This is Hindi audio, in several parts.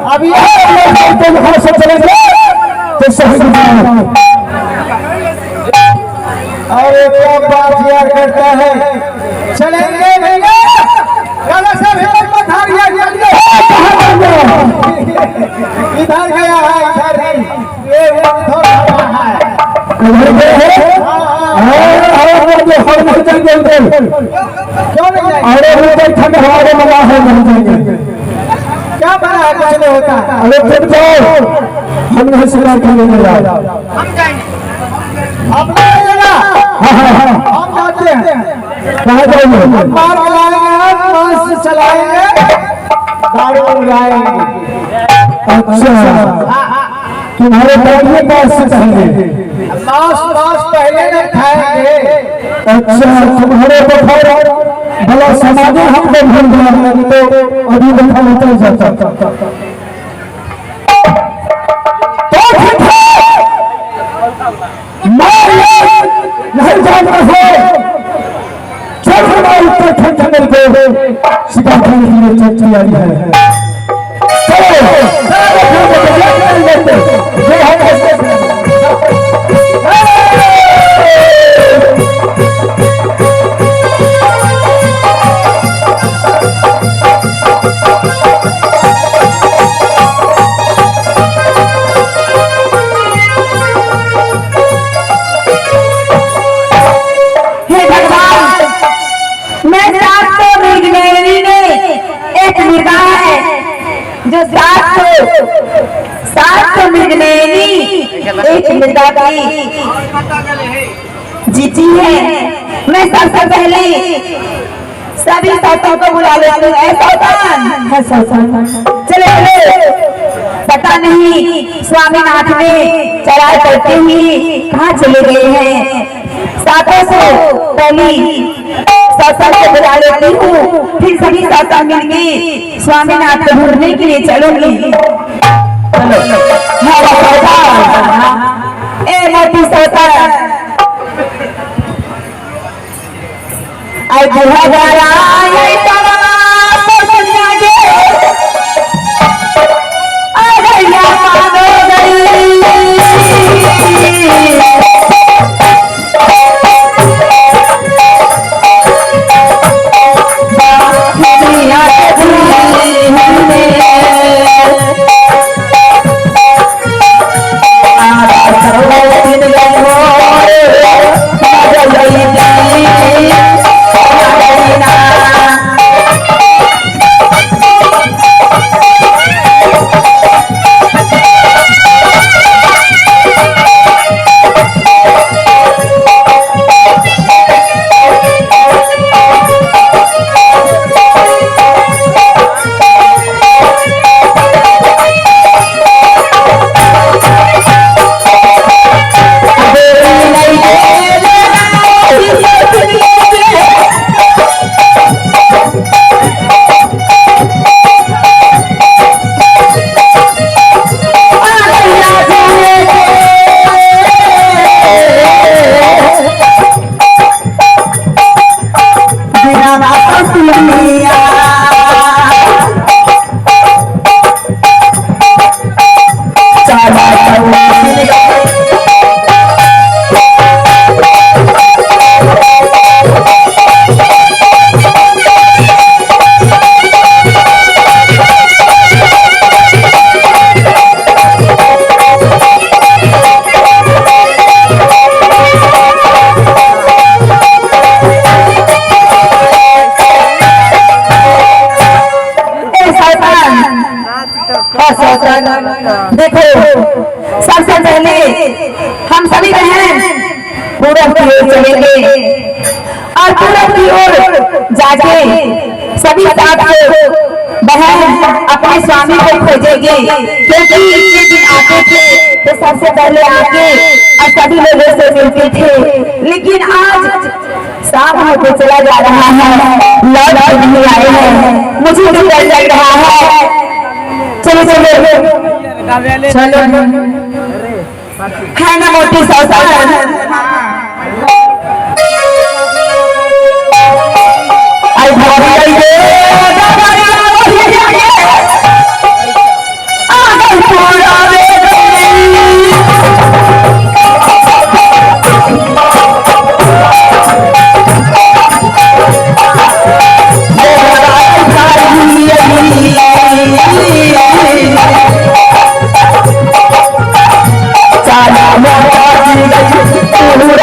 अभी तो वहां से चलेंगे तो सही। अरे क्या बात यार करता है, चलेंगे भैया इधर गया है, इधर नहीं, ये क्या बना है, कुछ नहीं होता। अरे फिर जाओ, हम नहीं शिकार करने जाएगा, हम जाएंगे, हम जाते हैं। कहाँ जाएंगे? मार लाएंगे, मांस चलाएंगे, दारू उड़ाएंगे। अच्छा, तुम्हारे पहले पास से कहेंगे मांस पहले न खाएंगे। अच्छा, तुम्हारे बखार भला समाज हमको भूल गया तो अभी देखा नहीं जाता। नहीं जानता हो, जब हमारे उत्तराखंड को शिकार करने के लिए तैयारी है। जो 700 मृगनयनी एक मृदा की जीती है। मैं सबसे पहले सभी साथों को बुला लेती हूँ। चले चले, पता नहीं स्वामीनाथ में चढ़ाई करते ही कहाँ चले गए हैं। साथों को पहली सत्संग को बुला लेती हूँ, फिर सभी साथ मिलके स्वामीनाथ को ढूंढने के लिए चलूंगी। ए मोटी सौतर आई बुढ़ा गारा आई तवा दुनिया के आ गया पागल गई देखो, सबसे पहले हम सभी बहन पूरब की ओर चलेंगे और पूरब की ओर जाके सभी साथ बहन अपने स्वामी को खोजेंगे, क्योंकि इतने दिन आते थे तो सबसे पहले आके और सभी लोगों से मिलते थे, लेकिन आज शाम होते चला जा रहा है, लौट नहीं आए हैं। मुझे भी डर लग रहा है। चलो चलो चलो है ना मोटी सौसार आई भाभी चला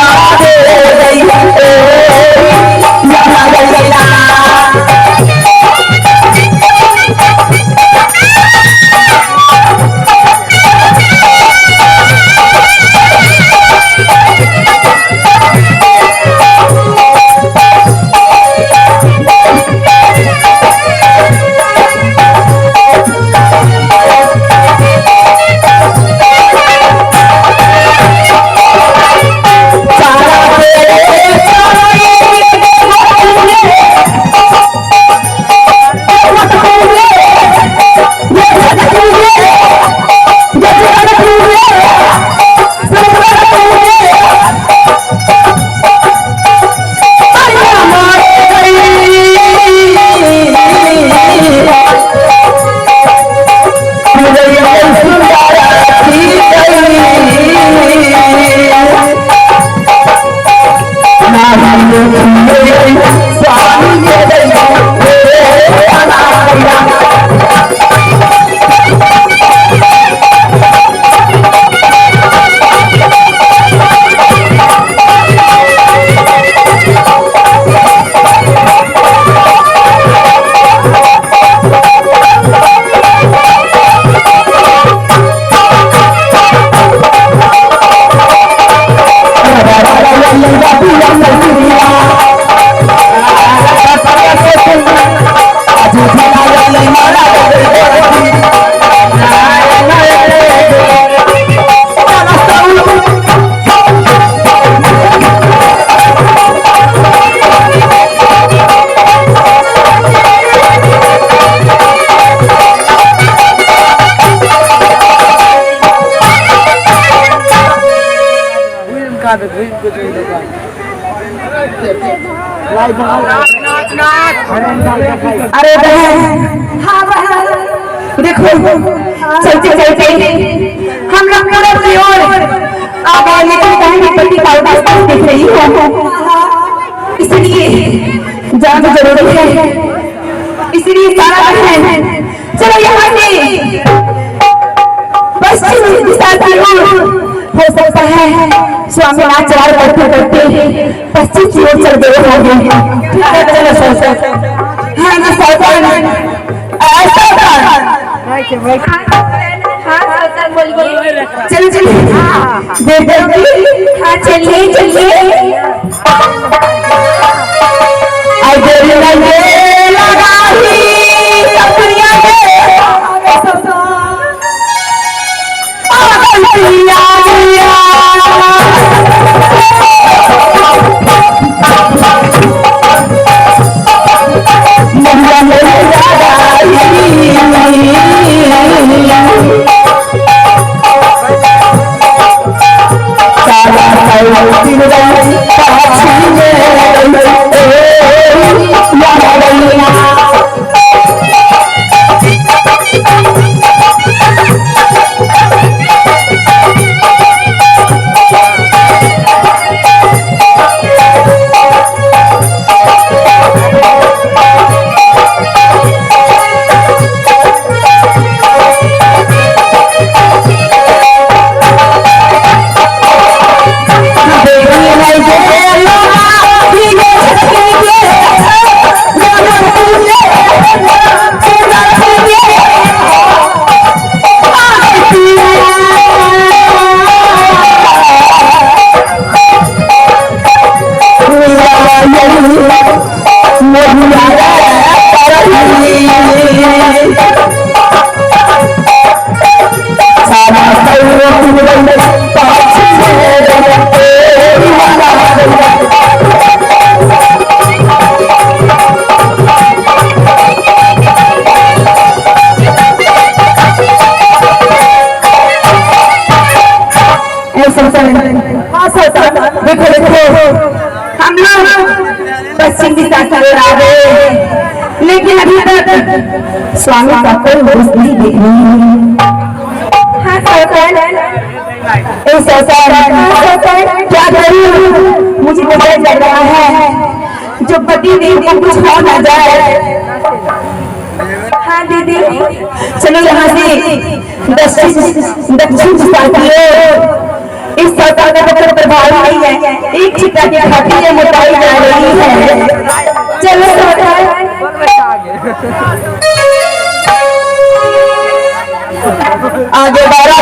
अरे बहन, हाँ बहन, देखो चलते चलते हम लोग पूरब की ओर आ गए, लेकिन कहीं भी पति का उदास दिख रही हो, इसलिए जाना जरूरी है। इसलिए सारा बहन चलो यहाँ से पश्चिम दिशा की ओर, हो सकता है स्वामीनाथ चढ़ाई करते करते पश्चिम की ओर चल गए होंगे। चलो सर, हाँ ना सर, ऐसा चलो चलिए, देर देर, हाँ चलिए चलिए। देखो देखो हम लोग पश्चिम दिशा की ओर आ गए, लेकिन अभी तक स्वामी का कोई होश नहीं दिख रही। हाँ सर, क्या करूं, मुझे तो डर लग रहा है जो पति देव को कुछ हो न जाए। हाँ दीदी, चलो यहाँ से दक्षिण दिशा की ओर, इस सरकार का प्रभाव नहीं है, एक चिता की खातिर मोटाई जा रही है। चलो आगे बढ़ा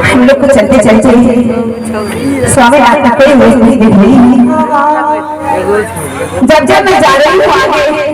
हम लोग को चलते चलते स्वामी नाथ कोई होश नहीं दिख रही। जब जब मैं जा रही हूँ आगे